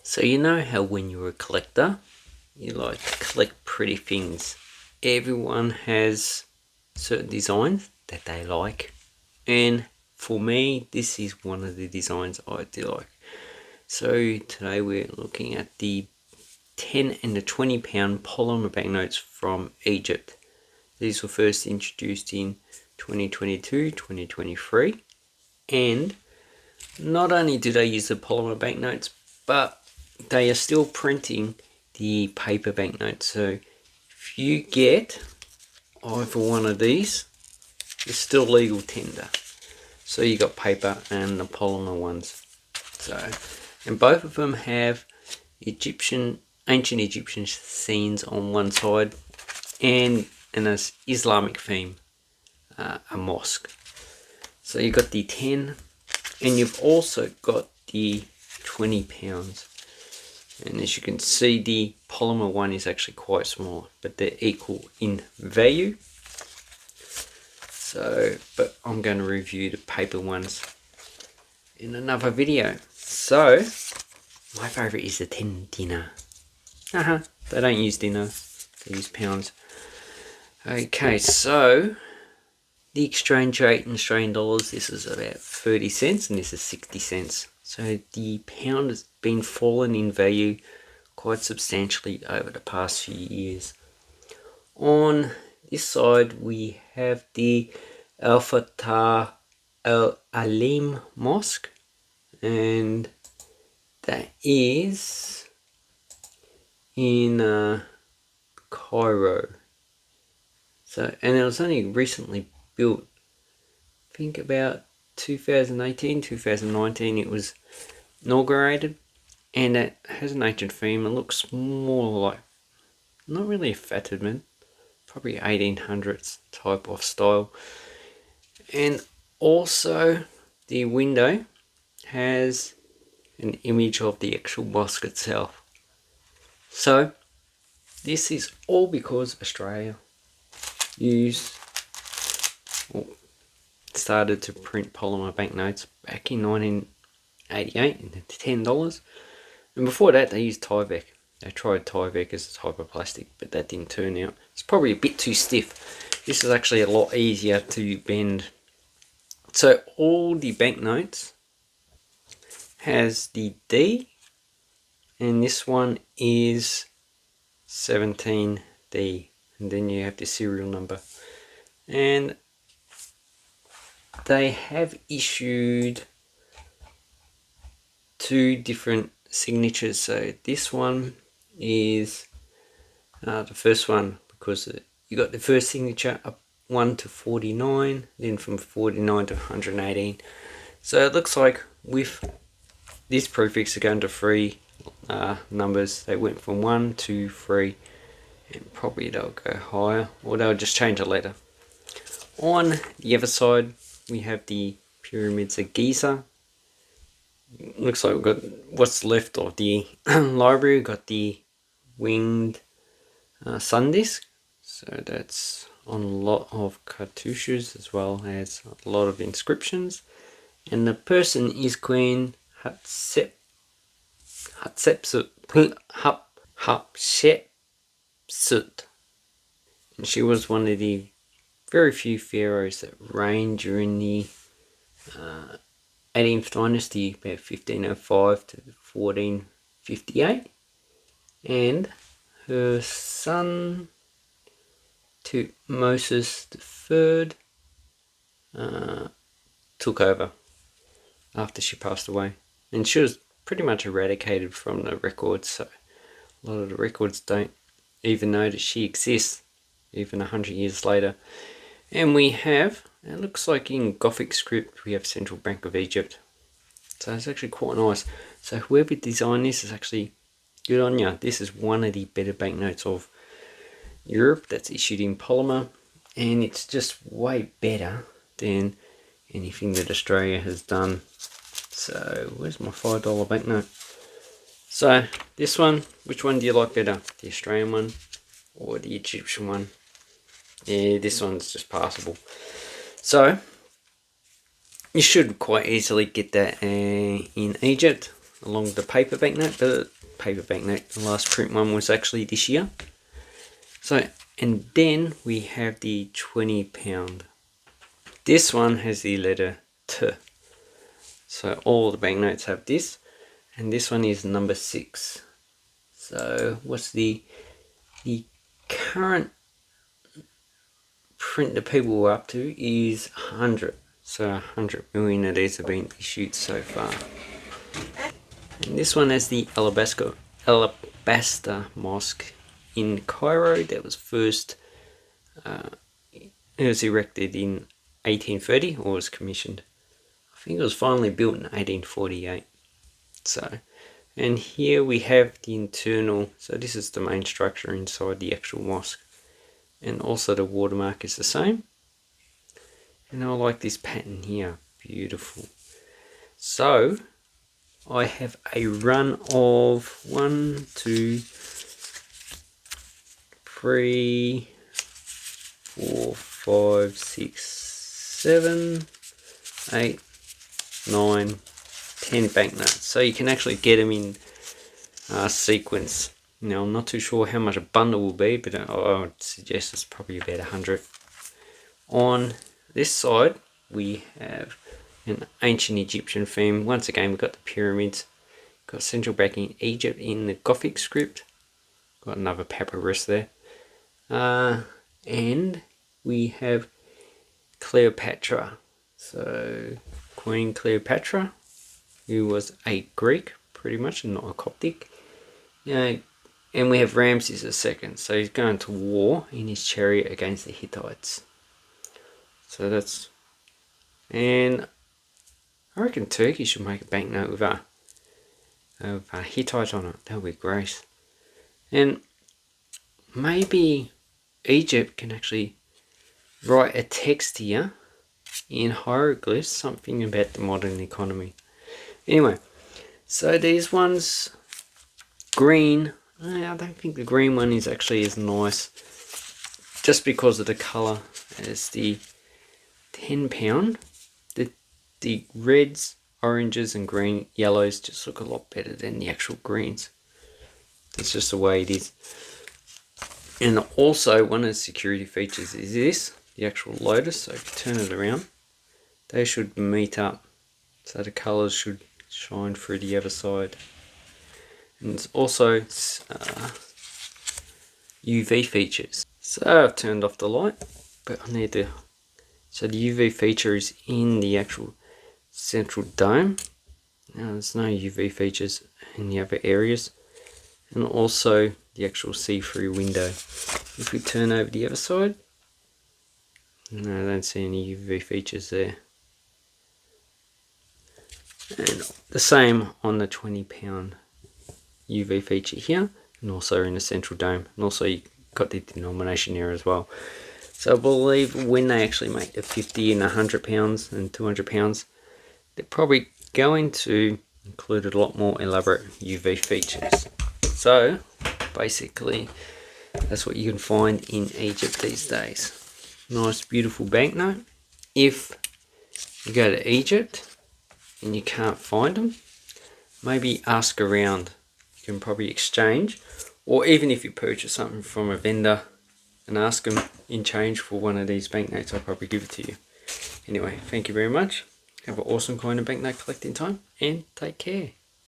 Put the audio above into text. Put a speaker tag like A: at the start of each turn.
A: So you know how when you're a collector, you like to collect pretty things. Everyone has certain designs that they like. And for me, this is one of the designs I do like. So today we're looking at the 10 and the 20 pound polymer banknotes from Egypt. These were first introduced in 2022, 2023. And not only do they use the polymer banknotes, but they are still printing the paper banknotes. So if you get either one of these, it's still legal tender. So you got paper and the polymer ones. So, and both of them have ancient Egyptian scenes on one side and an Islamic theme, a mosque. So you got the 10 and you've also got the 20 pounds. And as you can see, the polymer one is actually quite small, but they're equal in value. So, but I'm going to review the paper ones in another video. So, my favourite is the 10 dinar. They don't use dinar, they use pounds. Okay, so the exchange rate in Australian dollars, this is about 30 cents and this is 60 cents. So the pound has been fallen in value quite substantially over the past few years. On this side we have the Al Fatah Al Alim Mosque, and that is in Cairo. So, and it was only recently built, I think about 2018, 2019 it was inaugurated, and it has an ancient theme. It looks more like, not really a Fatimid, probably 1800s type of style. And also the window has an image of the actual mosque itself. So this is all because Australia started to print polymer banknotes back in 1988 and $10. And before that they used Tyvek. They tried Tyvek as a type of plastic, but that didn't turn out. It's probably a bit too stiff. This is actually a lot easier to bend. So all the banknotes has the D, and this one is 17D, and then you have the serial number. And they have issued two different signatures. So this one is the first one, because you got the first signature up 1 to 49, then from 49 to 118. So it looks like with this prefix are going to 3 numbers. They went from 1 to 3, and probably they'll go higher, or they'll just change a letter. On the other side we have the pyramids of Giza. Looks like we've got what's left of the library. We've got the winged sun disk, so that's on a lot of cartouches as well as a lot of inscriptions. And the person is Queen Hatshepsut, and she was one of the very few pharaohs that reigned during the 18th dynasty, about 1505 to 1458, and her son Tutmosis III took over after she passed away, and she was pretty much eradicated from the records. So a lot of the records don't even know that she exists, even 100 years later. And we have, it looks like in Gothic script, we have Central Bank of Egypt. So it's actually quite nice. So whoever designed this is actually good on you. This is one of the better banknotes of Europe that's issued in polymer, and it's just way better than anything that Australia has done. So where's my $5 banknote? So this one, which one do you like better? The Australian one or the Egyptian one? Yeah, this one's just passable. So you should quite easily get that in Egypt. along the paper banknote. The paper banknote, the last print one was actually this year. So, and then we have the £20. This one has the letter T. So all the banknotes have this, and this one is number 6. So what's the current print that people were up to is 100. So 100 million of these have been issued so far. And this one has the Alabaster Mosque in Cairo that was first it was erected in 1830, or was commissioned. I think it was finally built in 1848. So, and here we have the internal, so this is the main structure inside the actual mosque. And also the watermark is the same. And I like this pattern here, beautiful. So, I have a run of 1, 2, 3, 4, 5, 6, 7, 8, 9, 10 banknotes. So you can actually get them in sequence. Now I'm not too sure how much a bundle will be, but I would suggest it's probably about 100. On this side we have an ancient Egyptian theme. Once again we've got the pyramids, got central backing Egypt in the Gothic script, got another papyrus there, and we have Cleopatra. So Queen Cleopatra, who was a Greek pretty much and not a Coptic. And we have Ramses II, so he's going to war in his chariot against the Hittites. So that's, and I reckon Turkey should make a banknote with a Hittite on it. That would be great. And maybe Egypt can actually write a text here in hieroglyphs, something about the modern economy. Anyway, so these ones, green, I don't think the green one is actually as nice, just because of the colour as the £10. The reds, oranges and green, yellows just look a lot better than the actual greens. That's just the way it is. And also one of the security features is this, the actual lotus. So if you turn it around, they should meet up, so the colours should shine through the other side. And it's also UV features. So I've turned off the light, but I need to, so the UV feature is in the actual central dome. Now there's no UV features in the other areas, and also the actual see-through window. If we turn over the other side, no, I don't see any UV features there. And the same on the £20 UV feature here, and also in the central dome, and also you got the denomination there as well. So I believe when they actually make the 50 and £100 and £200, they're probably going to include a lot more elaborate UV features. So basically that's what you can find in Egypt these days. Nice beautiful banknote. If you go to Egypt and you can't find them, maybe ask around. You can probably exchange, or even if you purchase something from a vendor and ask them in change for one of these banknotes, I'll probably give it to you. Anyway, thank you very much. Have an awesome coin and banknote collecting time, and take care.